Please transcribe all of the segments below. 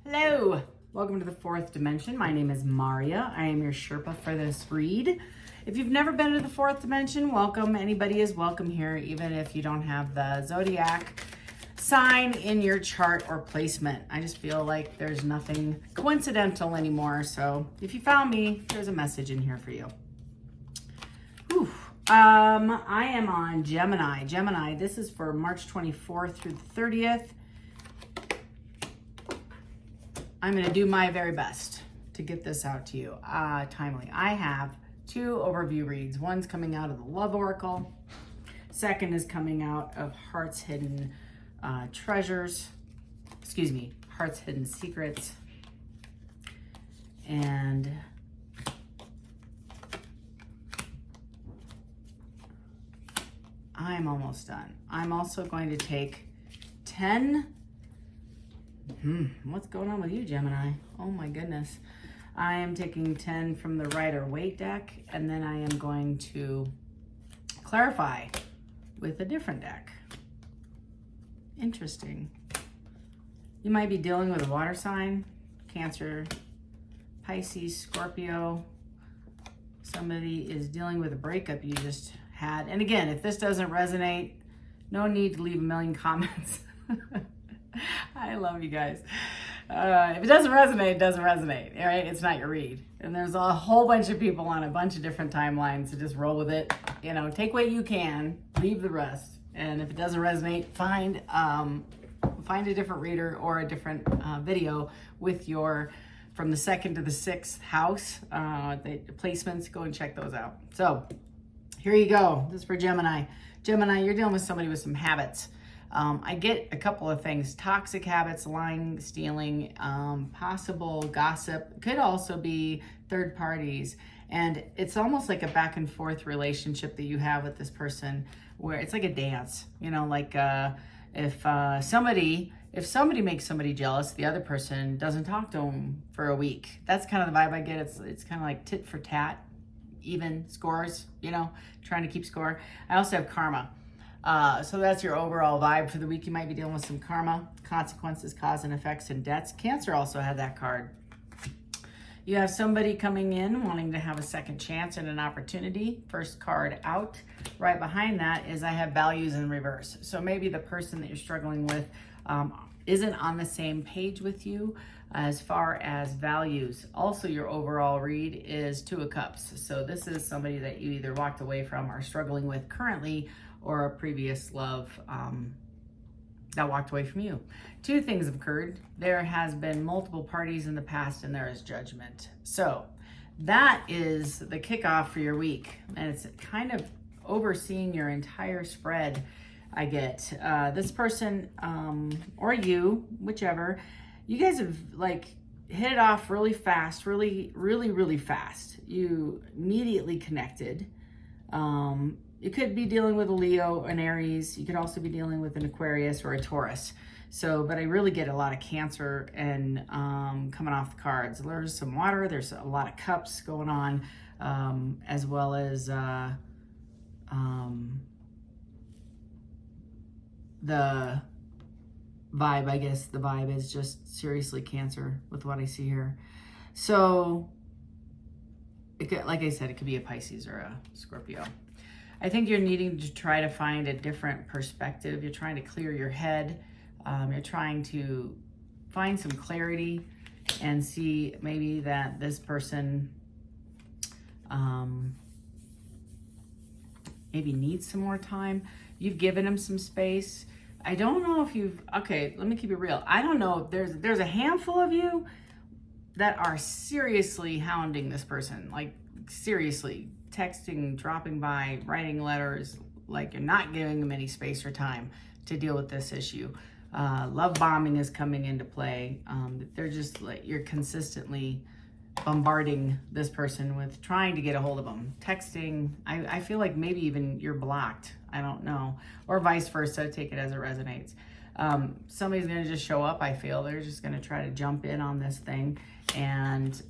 Hello, welcome to the fourth dimension. My name is Maria. I am your Sherpa for this read. If you've never been to the fourth dimension, welcome. Anybody is welcome here, even if you don't have the zodiac sign in your chart or placement. I just feel like there's nothing coincidental anymore. So if you found me, there's a message in here for you. Whew. I am on Gemini. Gemini, this is for March 24th through the 30th. I'm going to do my very best to get this out to you timely. I have two overview reads. One's coming out of the Love Oracle. Second is coming out of Heart's Hidden Treasures. Excuse me, Heart's Hidden Secrets. And I'm almost done. I'm also going to take 10. What's going on with you, Gemini? Oh my goodness. I am taking 10 from the Rider-Waite deck, and then I am going to clarify with a different deck. Interesting. You might be dealing with a water sign, Cancer, Pisces, Scorpio. Somebody is dealing with a breakup you just had. And again, if this doesn't resonate, no need to leave a million comments. I love you guys. If it doesn't resonate, it doesn't resonate, all right? It's not your read. And there's a whole bunch of people on a bunch of different timelines, so just roll with it. You know, take what you can, leave the rest. And if it doesn't resonate, find a different reader or a different video with your, from the 2nd to the 6th house, the placements, go and check those out. So here you go. This is for Gemini. Gemini, you're dealing with somebody with some habits. I get a couple of things: toxic habits, lying, stealing, possible gossip, could also be third parties. And it's almost like a back and forth relationship that you have with this person where it's like a dance, you know, like if somebody makes somebody jealous, the other person doesn't talk to them for a week. That's kind of the vibe I get. It's kind of like tit for tat, even scores, you know, trying to keep score. I also have karma. So that's your overall vibe for the week. You might be dealing with some karma, consequences, cause and effects, and debts. Cancer also had that card. You have somebody coming in wanting to have a second chance and an opportunity. First card out. Right behind that is I have values in reverse. So maybe the person that you're struggling with isn't on the same page with you as far as values. Also, your overall read is Two of Cups. So this is somebody that you either walked away from or struggling with currently, or a previous love that walked away from you. Two things have occurred. There has been multiple parties in the past, and there is judgment. So that is the kickoff for your week, and it's kind of overseeing your entire spread. I get this person or you, whichever, you guys have like hit it off really fast, really fast. You immediately connected. You could be dealing with a Leo, an Aries. You could also be dealing with an Aquarius or a Taurus. So, but I really get a lot of Cancer and coming off the cards. There's some water. There's a lot of cups going on, as well as the vibe. I guess the vibe is just seriously Cancer with what I see here. So, it could, like I said, it could be a Pisces or a Scorpio. I think you're needing to try to find a different perspective. You're trying to clear your head. You're trying to find some clarity and see maybe that this person maybe needs some more time. You've given him some space. I don't know if you've, okay, let me keep it real. I don't know if there's a handful of you that are seriously hounding this person, like seriously. Texting, dropping by, writing letters, like you're not giving them any space or time to deal with this issue. Love bombing is coming into play. They're just like, you're consistently bombarding this person with trying to get a hold of them. Texting, I feel like maybe even you're blocked. I don't know. Or vice versa, take it as it resonates. Somebody's gonna just show up, I feel. They're just gonna try to jump in on this thing and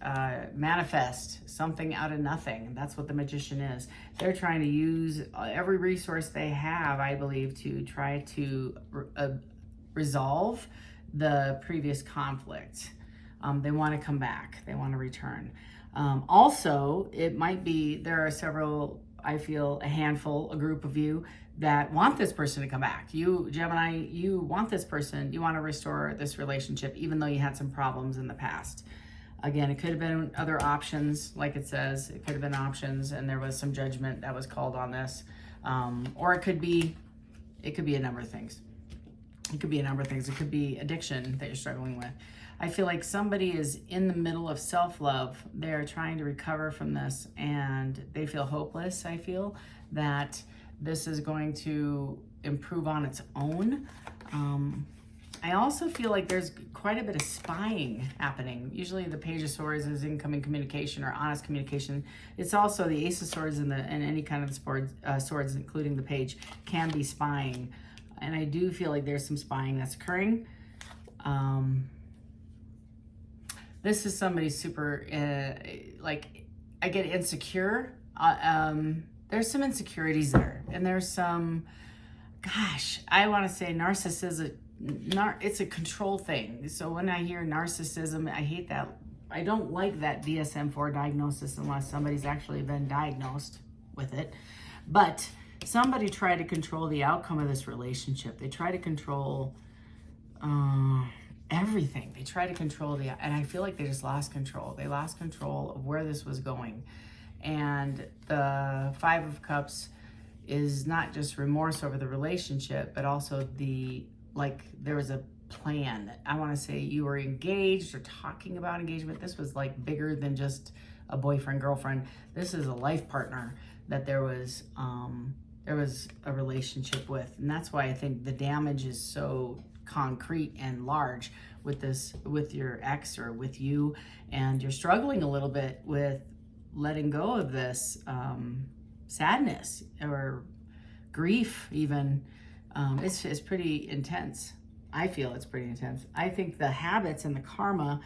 manifest something out of nothing. That's what the magician is. They're trying to use every resource they have, I believe, to try to resolve the previous conflict. They want to come back. They want to return. Also, it might be, there are several, I feel a handful, a group of you that want this person to come back. You, Gemini, you want this person. You want to restore this relationship, even though you had some problems in the past. Again, it could have been other options, like it says. It could have been options, and there was some judgment that was called on this. Or it could be a number of things. It could be a number of things. It could be addiction that you're struggling with. I feel like somebody is in the middle of self-love. They're trying to recover from this, and they feel hopeless. I feel that this is going to improve on its own. I also feel like there's quite a bit of spying happening. Usually the Page of Swords is incoming communication or honest communication. It's also the Ace of Swords and any kind of swords, including the Page, can be spying. And I do feel like there's some spying that's occurring. This is somebody super, like, I get insecure. There's some insecurities there. And there's some, gosh, I want to say narcissism. It's a control thing. So when I hear narcissism, I hate that. I don't like that DSM-4 diagnosis unless somebody's actually been diagnosed with it. But somebody tried to control the outcome of this relationship. They try to control everything. They try to control and I feel like they just lost control. They lost control of where this was going. And the Five of Cups is not just remorse over the relationship, but also there was a plan. I want to say you were engaged or talking about engagement. This was like bigger than just a boyfriend, girlfriend. This is a life partner that there was a relationship with. And that's why I think the damage is so concrete and large with this, with your ex or with you. And you're struggling a little bit with letting go of this sadness or grief even. It's pretty intense. I feel it's pretty intense. I think the habits and the karma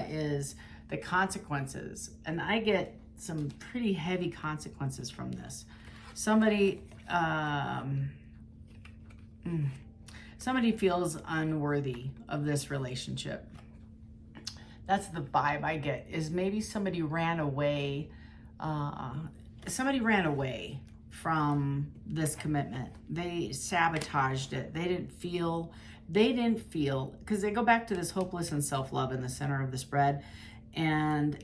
is the consequences. And I get some pretty heavy consequences from this. Somebody feels unworthy of this relationship. That's the vibe I get, is maybe somebody ran away. Somebody ran away from this commitment. They sabotaged it. They didn't feel, because they go back to this hopeless and self-love in the center of the spread. And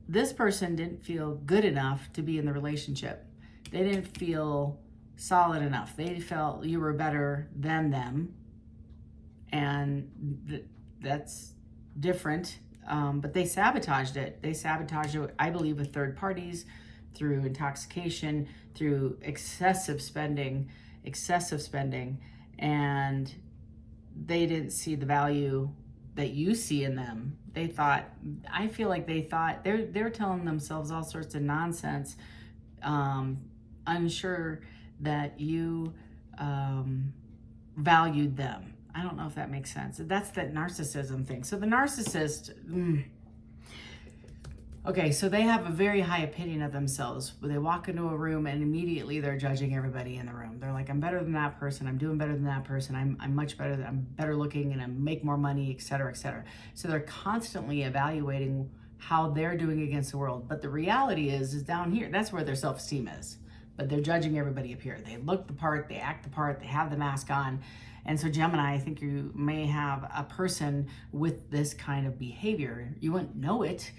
this person didn't feel good enough to be in the relationship. They didn't feel solid enough. They felt you were better than them. And that's different. But they sabotaged it. They sabotaged it, I believe, with third parties, through intoxication, through excessive spending, and they didn't see the value that you see in them. They thought, I feel like they thought, they're telling themselves all sorts of nonsense, unsure that you valued them. I don't know if that makes sense. That's that narcissism thing. So the narcissist, okay, so they have a very high opinion of themselves. They walk into a room and immediately they're judging everybody in the room. They're like, I'm better than that person. I'm doing better than that person. I'm much better. I'm better looking and I make more money, et cetera, et cetera. So they're constantly evaluating how they're doing against the world. But the reality is down here. That's where their self-esteem is. But they're judging everybody up here. They look the part. They act the part. They have the mask on. And so Gemini, I think you may have a person with this kind of behavior. You wouldn't know it.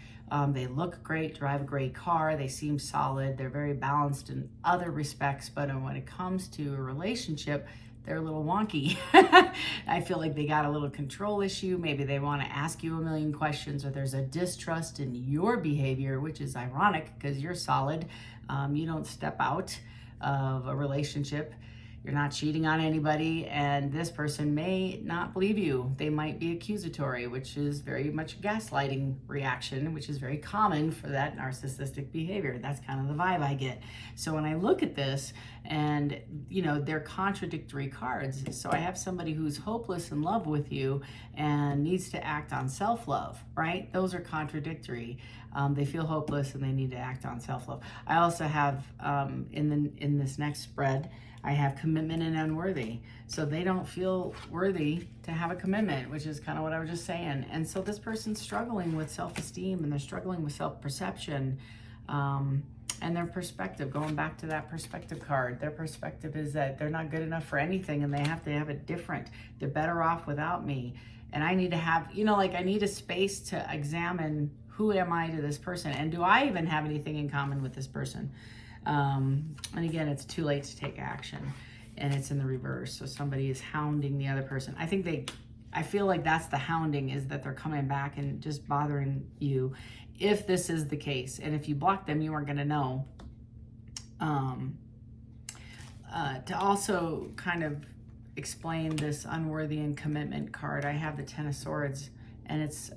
They look great, drive a great car, they seem solid, they're very balanced in other respects, but when it comes to a relationship, they're a little wonky. I feel like they got a little control issue. Maybe they want to ask you a million questions, or there's a distrust in your behavior, which is ironic because you're solid. You don't step out of a relationship. You're not cheating on anybody, and this person may not believe you. They might be accusatory, which is very much a gaslighting reaction, which is very common for that narcissistic behavior. That's kind of the vibe I get. So when I look at this, and they're contradictory cards. So I have somebody who's hopeless in love with you and needs to act on self-love, right? Those are contradictory. They feel hopeless and they need to act on self-love. I also have in this next spread, I have commitment and unworthy. So they don't feel worthy to have a commitment, which is kind of what I was just saying. And so this person's struggling with self-esteem, and they're struggling with self-perception, and their perspective, going back to that perspective card. Their perspective is that they're not good enough for anything, and they have to have it different. They're better off without me. And I need to have, like I need a space to examine, who am I to this person? And do I even have anything in common with this person? And again, it's too late to take action, and it's in the reverse. So somebody is hounding the other person. I feel like that's the hounding, is that they're coming back and just bothering you, if this is the case. And if you block them, you aren't going to know. To also kind of explain this unworthy and commitment card, I have the Ten of Swords, and it's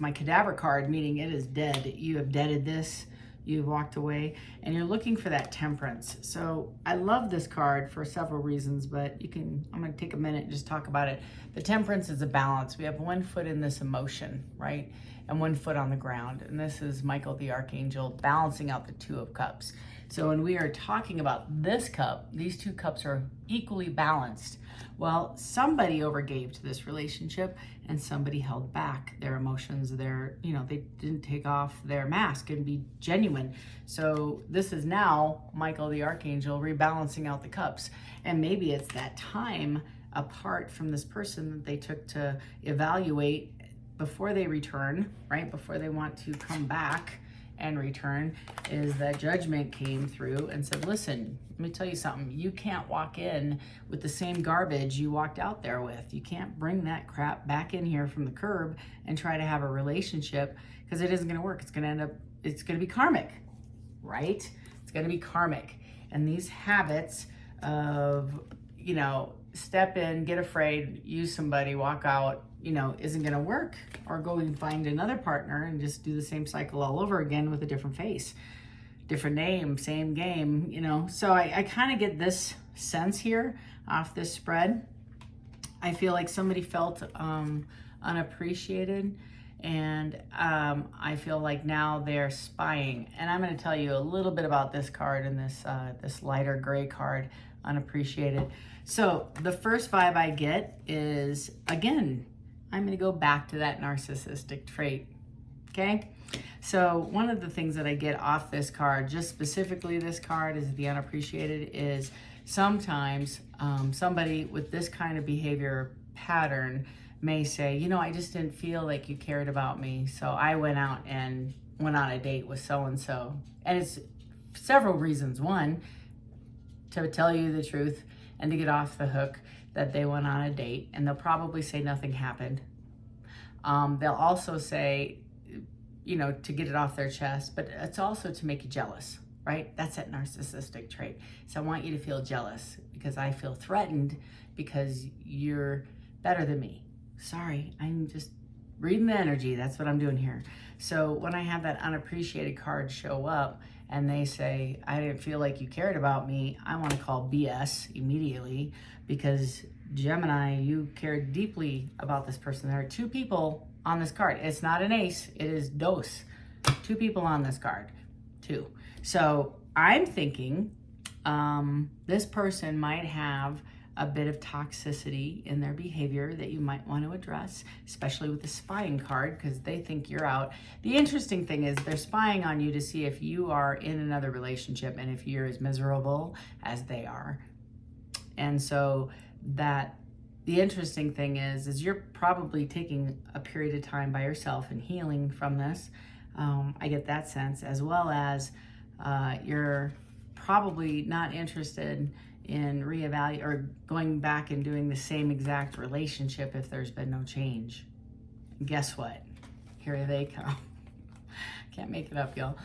my cadaver card, meaning it is dead. You have deaded this. You've walked away, and you're looking for that temperance. So I love this card for several reasons, but I'm going to take a minute and just talk about it. The temperance is a balance. We have one foot in this emotion, right? And one foot on the ground. And this is Michael the Archangel balancing out the Two of Cups. So when we are talking about this cup, these two cups are equally balanced. Well, somebody overgave to this relationship, and somebody held back their emotions. They didn't take off their mask and be genuine. So this is now Michael the Archangel rebalancing out the cups. And maybe it's that time apart from this person that they took to evaluate before they return, right? Before they want to come back and return, is that judgment came through and said, listen, let me tell you something. You can't walk in with the same garbage you walked out there with. You can't bring that crap back in here from the curb and try to have a relationship, because it isn't going to work. It's going to be karmic, right? It's going to be karmic. And these habits of, step in, get afraid, use somebody, walk out, isn't going to work. Or go and find another partner and just do the same cycle all over again with a different face, different name, same game, So I kind of get this sense here off this spread. I feel like somebody felt unappreciated, and I feel like now they're spying. And I'm going to tell you a little bit about this card and this lighter gray card, unappreciated. So the first vibe I get is, again, I'm going to go back to that narcissistic trait, okay? So one of the things that I get off this card, just specifically this card, is the unappreciated, is sometimes somebody with this kind of behavior pattern may say, I just didn't feel like you cared about me, so I went out and went on a date with so-and-so. And it's several reasons. One, to tell you the truth and to get off the hook that they went on a date, and they'll probably say nothing happened. They'll also say, to get it off their chest, but it's also to make you jealous, right? That's that narcissistic trait. So I want you to feel jealous because I feel threatened because you're better than me. Sorry, I'm just reading the energy. That's what I'm doing here. So when I have that unappreciated card show up and they say, I didn't feel like you cared about me, I want to call BS immediately, because Gemini, you cared deeply about this person. There are two people on this card. It's not an ace, it is dos. Two people on this card, two. So I'm thinking this person might have a bit of toxicity in their behavior that you might want to address, especially with the spying card, because they think you're out. The interesting thing is they're spying on you to see if you are in another relationship and if you're as miserable as they are. And so the interesting thing is you're probably taking a period of time by yourself and healing from this. I get that sense, as well as you're probably not interested in reevaluating or going back and doing the same exact relationship if there's been no change. And guess what? Here they come. Can't make it up, y'all.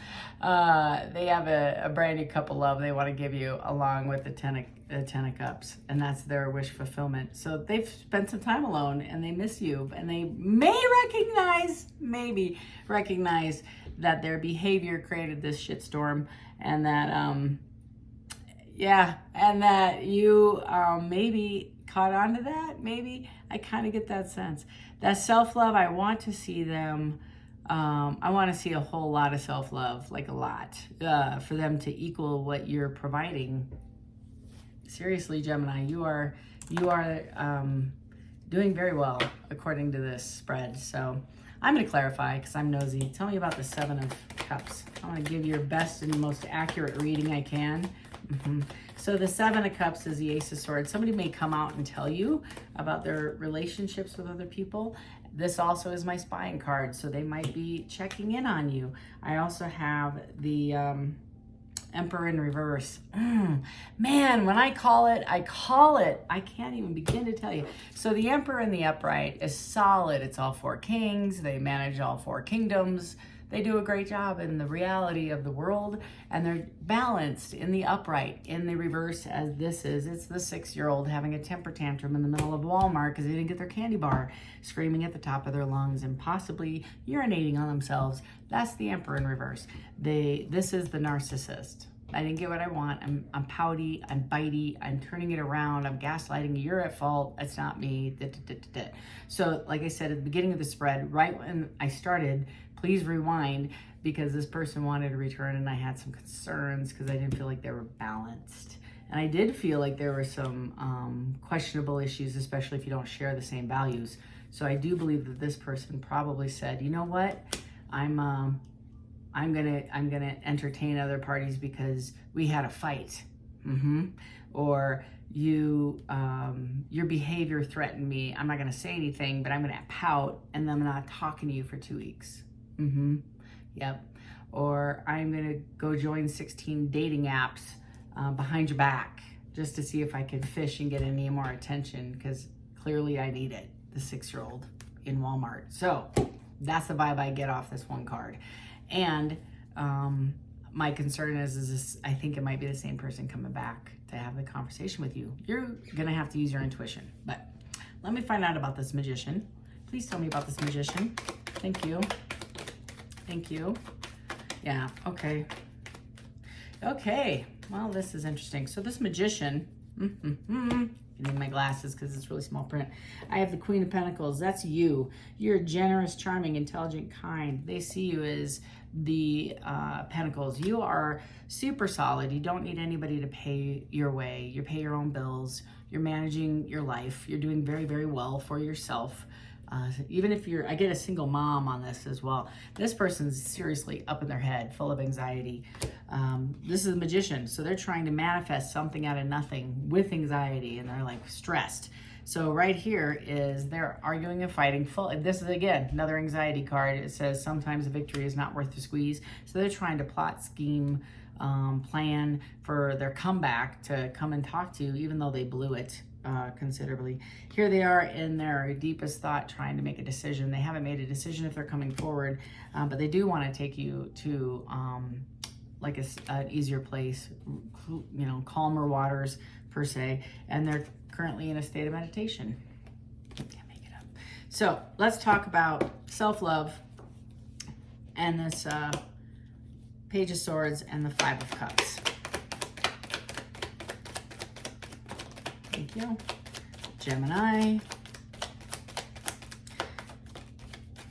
They have a brand new cup of love they want to give you, along with the Ten of Cups, and that's their wish fulfillment. So they've spent some time alone and they miss you, and they may maybe recognize that their behavior created this shitstorm, and that and that you maybe caught on to that. Maybe I kind of get that sense. That self-love, I want to see them. I want to see a whole lot of self-love, like a lot, for them to equal what you're providing. Seriously, Gemini, you are doing very well according to this spread. So I'm going to clarify because I'm nosy. Tell me about the Seven of Cups. I want to give your best and most accurate reading I can. So the Seven of Cups is the Ace of Swords. Somebody may come out and tell you about their relationships with other people. This also is my spying card, so they might be checking in on you. I also have the Emperor in reverse. Man, when I call it, I call it. I can't even begin to tell you. So the Emperor in the upright is solid. It's all four kings. They manage all four kingdoms. They do a great job in the reality of the world, and they're balanced in the upright. In the reverse, as this is, it's the 6-year-old having a temper tantrum in the middle of Walmart because they didn't get their candy bar, screaming at the top of their lungs and possibly urinating on themselves. That's the Emperor in reverse. This is the narcissist. I didn't get what I want. I'm pouty, I'm bitey, I'm turning it around, I'm gaslighting, you're at fault, it's not me. So like I said at the beginning of the spread, right when I started, please rewind, because this person wanted to return and I had some concerns because I didn't feel like they were balanced. And I did feel like there were some questionable issues, especially if you don't share the same values. So I do believe that this person probably said, you know what, I'm gonna entertain other parties because we had a fight, or your behavior threatened me. I'm not gonna say anything, but I'm gonna pout, and then I'm not talking to you for 2 weeks. Yep. Or I'm gonna go join 16 dating apps behind your back just to see if I can fish and get any more attention, because clearly I need it. The 6-year-old in Walmart. So that's the vibe I get off this one card. And my concern is this, I think it might be the same person coming back to have the conversation with you. You're gonna have to use your intuition. But let me find out about this Magician. Please tell me about this Magician. Thank you. Thank you. Yeah, okay. Okay, well, this is interesting. So this Magician, I need my glasses because it's really small print. I have the Queen of Pentacles. That's you. You're generous, charming, intelligent, kind. They see you as the Pentacles. You are super solid. You don't need anybody to pay your way. You pay your own bills. You're managing your life. You're doing very, very well for yourself. Even if I get a single mom on this as well. This person's seriously up in their head, full of anxiety. This is a Magician, so they're trying to manifest something out of nothing with anxiety, and they're like stressed. So right here is they're arguing and fighting. This is, again, another anxiety card. It says sometimes a victory is not worth the squeeze. So they're trying to plot, scheme, plan for their comeback to come and talk to you, even though they blew it considerably. Here they are in their deepest thought, trying to make a decision. They haven't made a decision if they're coming forward, but they do want to take you to like an easier place, you know, calmer waters per se, and they're currently in a state of meditation. Can't make it up. So let's talk about self-love and this Page of Swords and the Five of Cups. Thank you. Gemini.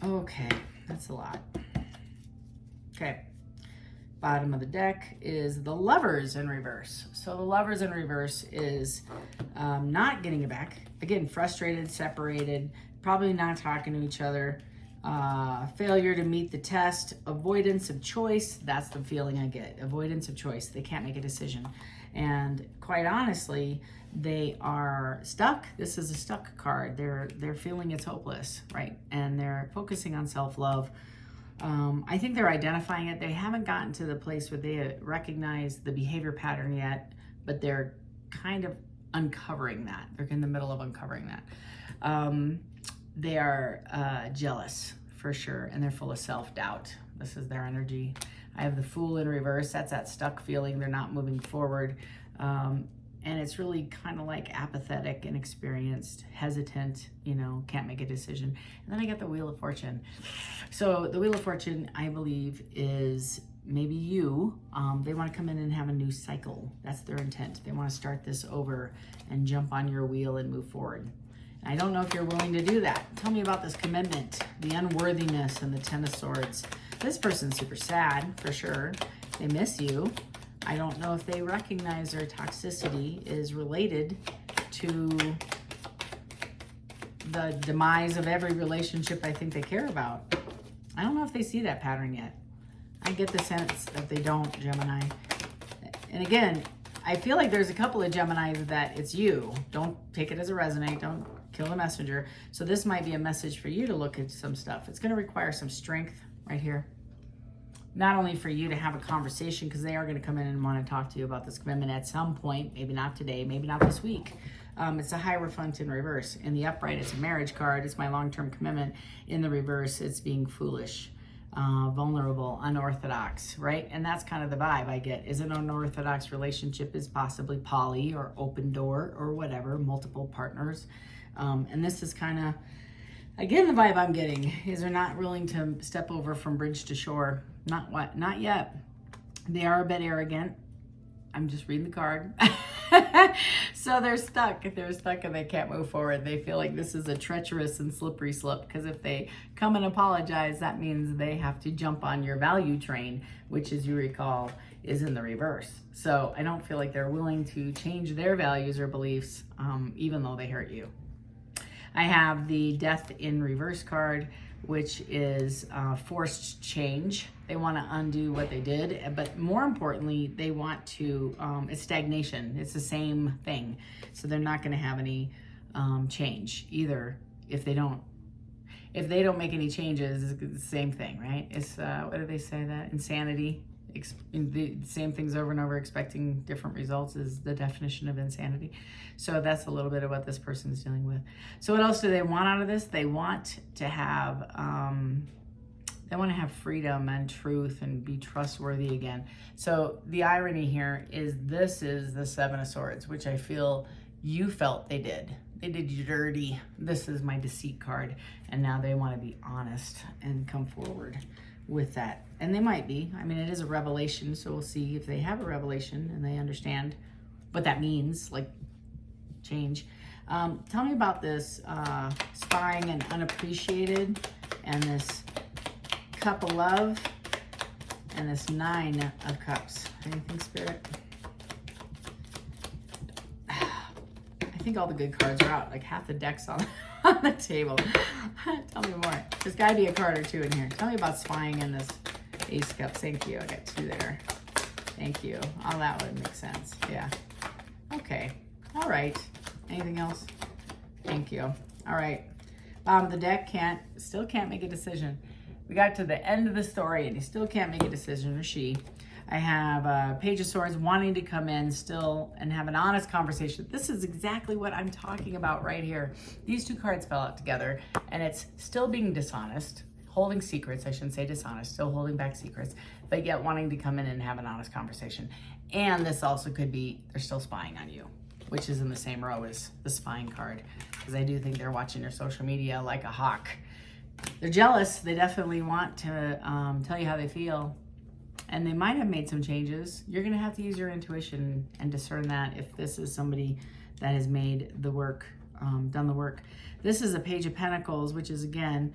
Okay, that's a lot. Okay. Bottom of the deck is the Lovers in reverse. So the Lovers in reverse is not getting it back. Again, frustrated, separated, probably not talking to each other. Failure to meet the test, avoidance of choice. That's the feeling I get. Avoidance of choice. They can't make a decision. And quite honestly, they are stuck. This is a stuck card. They're feeling it's hopeless, right? And they're focusing on self-love. I think they're identifying it. They haven't gotten to the place where they recognize the behavior pattern yet, but they're kind of uncovering that. They're in the middle of uncovering that. They are jealous for sure, and they're full of self-doubt. This is their energy. I have the Fool in reverse. That's that stuck feeling. They're not moving forward. And it's really kind of like apathetic, inexperienced, hesitant, you know, can't make a decision. And then I got the Wheel of Fortune. So the Wheel of Fortune, I believe, is maybe you. They want to come in and have a new cycle. That's their intent. They want to start this over and jump on your wheel and move forward. And I don't know if you're willing to do that. Tell me about this commitment, the unworthiness, and the Ten of Swords. This person's super sad, for sure. They miss you. I don't know if they recognize their toxicity is related to the demise of every relationship I think they care about. I don't know if they see that pattern yet. I get the sense that they don't, Gemini. And again, I feel like there's a couple of Geminis that it's you. Don't take it as a resonate. Don't kill the messenger. So this might be a message for you to look at some stuff. It's going to require some strength right here. Not only for you to have a conversation, because they are going to come in and want to talk to you about this commitment at some point. Maybe not today, maybe not this week. It's a Hierophant in reverse. In the upright, it's a marriage card. It's my long-term commitment. In the reverse, it's being foolish, vulnerable, unorthodox, right? And that's kind of the vibe I get. Is an unorthodox relationship is possibly poly or open door or whatever, multiple partners. And this is kind of, again, the vibe I'm getting is they're not willing to step over from bridge to shore. Not yet. They are a bit arrogant. I'm just reading the card. So they're stuck. They're stuck and they can't move forward. They feel like this is a treacherous and slippery slope, because if they come and apologize, that means they have to jump on your value train, which, as you recall, is in the reverse. So I don't feel like they're willing to change their values or beliefs, even though they hurt you. I have the Death in reverse card, which is forced change. They want to undo what they did, but more importantly, they want to, it's stagnation. It's the same thing. So they're not going to have any change either if they don't make any changes. It's the same thing, right? It's, what do they say that? Insanity. The same things over and over, expecting different results is the definition of insanity. So that's a little bit of what this person is dealing with. So what else do they want out of this? They want to have freedom and truth and be trustworthy again. So the irony here is this is the Seven of Swords, which I feel you felt they did. They did you dirty. This is my deceit card. And now they want to be honest and come forward with that. And they might be. I mean, it is a revelation, so we'll see if they have a revelation and they understand what that means, like change. Tell me about this spying and unappreciated, and this Cup of Love, and this Nine of Cups. Anything, Spirit? I think all the good cards are out. Like half the deck's on the table. Tell me more. There's got to be a card or two in here. Tell me about spying in this Ace of Cups. Thank you. I got two there. Thank you. Oh, that would make sense. Yeah. Okay. All right. Anything else? Thank you. All right. The deck still can't make a decision. We got to the end of the story and he still can't make a decision, or she. I have Page of Swords wanting to come in still and have an honest conversation. This is exactly what I'm talking about right here. These two cards fell out together, and it's still being dishonest, holding secrets. I shouldn't say dishonest, still holding back secrets, but yet wanting to come in and have an honest conversation. And this also could be they're still spying on you, which is in the same row as the spying card, because I do think they're watching your social media like a hawk. They're jealous. They definitely want to tell you how they feel. And they might have made some changes. You're going to have to use your intuition and discern that if this is somebody that has made the work, done the work. This is a Page of Pentacles, which is, again,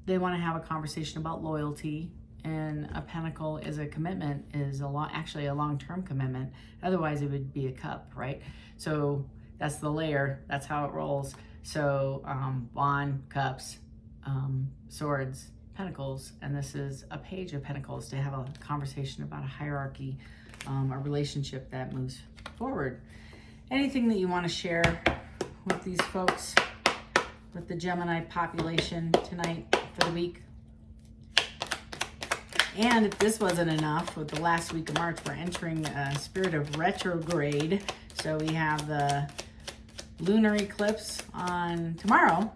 they want to have a conversation about loyalty. And a pentacle is a commitment, is actually a long-term commitment. Otherwise, it would be a cup, right? So that's the layer. That's how it rolls. So wand, cups, swords, Pentacles, and this is a Page of Pentacles to have a conversation about a hierarchy, a relationship that moves forward. Anything that you want to share with these folks, with the Gemini population tonight for the week? And if this wasn't enough, with the last week of March, we're entering a spirit of retrograde. So we have the lunar eclipse on tomorrow,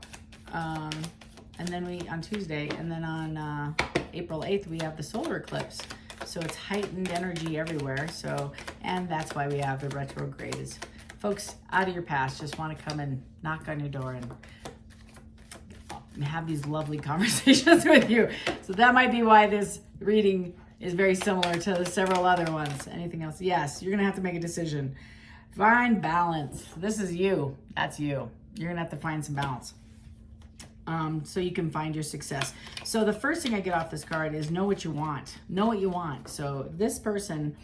and then on Tuesday, and then on April 8th, we have the solar eclipse. So it's heightened energy everywhere. So, and that's why we have the retrograde, is folks out of your past just want to come and knock on your door and have these lovely conversations with you. So that might be why this reading is very similar to several other ones. Anything else? Yes, you're going to have to make a decision. Find balance. This is you. That's you. You're going to have to find some balance. so you can find your success. So the first thing I get off this card is know what you want. Know what you want. So this person,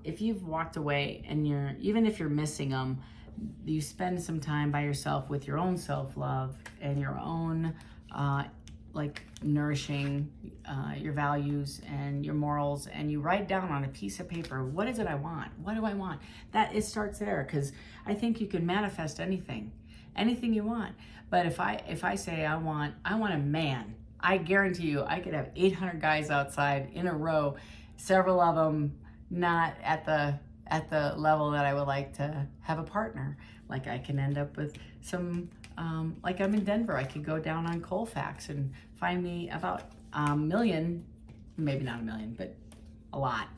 if you've walked away and even if you're missing them, you spend some time by yourself with your own self-love and your own like nourishing your values and your morals, and you write down on a piece of paper, what is it I want? What do I want? That it starts there, because I think you can manifest anything you want. But if I say I want a man, I guarantee you I could have 800 guys outside in a row, several of them not at the level that I would like to have a partner. Like I can end up with some, like I'm in Denver, I could go down on Colfax and find me about a million, maybe not a million, but a lot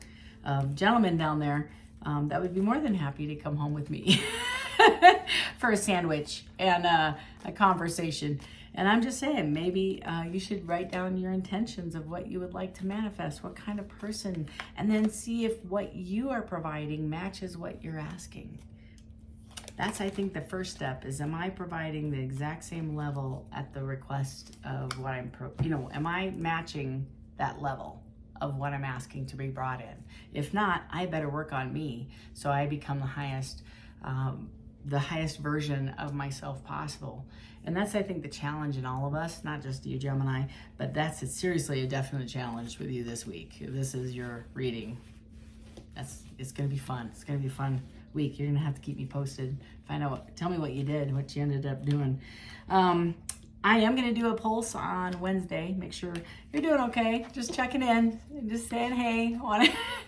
of gentlemen down there that would be more than happy to come home with me for a sandwich and a conversation. And I'm just saying, maybe you should write down your intentions of what you would like to manifest, what kind of person, and then see if what you are providing matches what you're asking. That's, I think, the first step is, am I providing the exact same level at the request of what I'm, am I matching that level of what I'm asking to be brought in? If not, I better work on me so I become the highest version of myself possible. And that's, I think, the challenge in all of us, not just you, Gemini, but that's seriously a definite challenge with you this week. This is your reading. It's going to be fun. It's going to be a fun week. You're going to have to keep me posted. Tell me what you did, what you ended up doing. I am going to do a pulse on Wednesday. Make sure you're doing okay. Just checking in, just saying, hey, how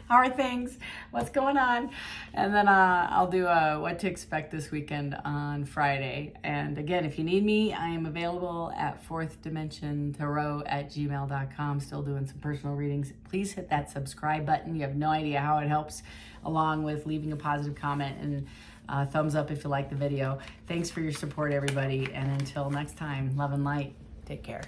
are things? What's going on? And then I'll do what to expect this weekend on Friday. And again, if you need me, I am available at fourthdimensiontarot@gmail.com. Still doing some personal readings. Please hit that subscribe button. You have no idea how it helps, along with leaving a positive comment and thumbs up if you like the video. Thanks for your support, everybody. And until next time, love and light. Take care.